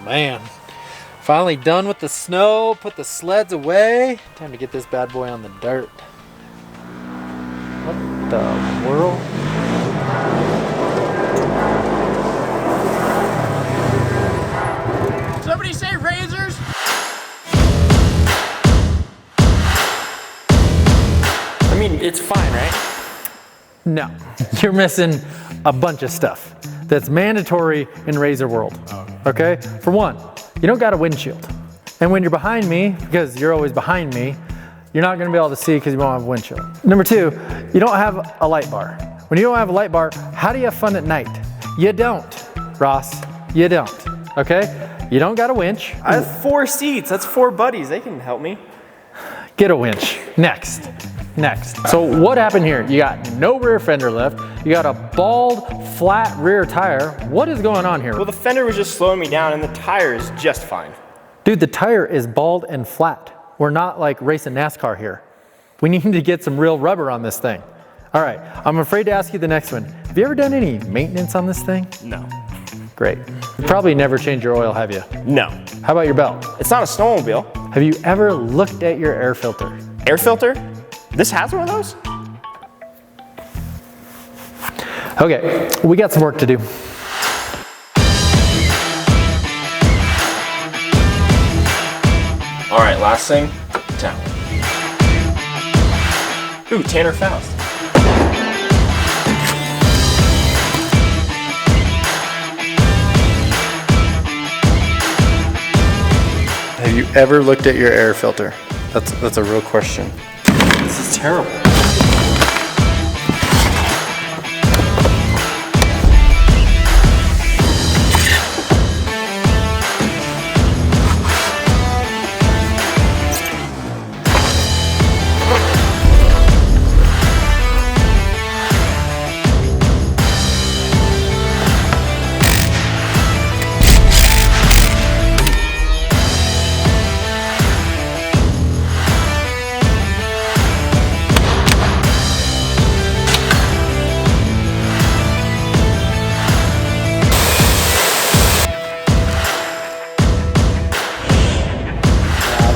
Man, finally done with the snow, put the sleds away. Time to get this bad boy on the dirt. What the world? Somebody say razors? I mean, it's fine, right? No, you're missing a bunch of stuff that's mandatory in Razor world, okay? For one, you don't got a windshield. And when you're behind me, because you're always behind me, you're not gonna be able to see because you won't have a windshield. Number two, you don't have a light bar. When you don't have a light bar, how do you have fun at night? You don't, Ross, you don't, okay? You don't got a winch. I have 4 seats, that's 4 buddies, they can help me. Get a winch, next. So what happened here? You got no rear fender lift, you got a bald, flat rear tire. What is going on here? Well, the fender was just slowing me down and the tire is just fine. Dude, the tire is bald and flat. We're not like racing NASCAR here. We need to get some real rubber on this thing. All right, I'm afraid to ask you the next one. Have you ever done any maintenance on this thing? No. Great. You probably never changed your oil, have you? No. How about your belt? It's not a snowmobile. Have you ever looked at your air filter? Air filter? This has one of those? Okay, we got some work to do. All right, last thing, towel. Ooh, Tanner Faust. Have you ever looked at your air filter? That's a real question. This is terrible.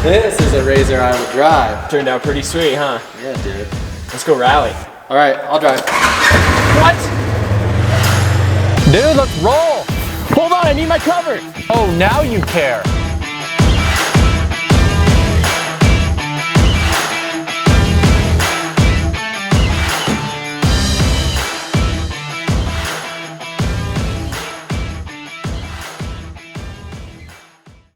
This is a Razor I would drive. Turned out pretty sweet, huh? Yeah, dude. Let's go rally. All right, I'll drive. What? Dude, let's roll. Hold on, I need my cover. Oh, now you care.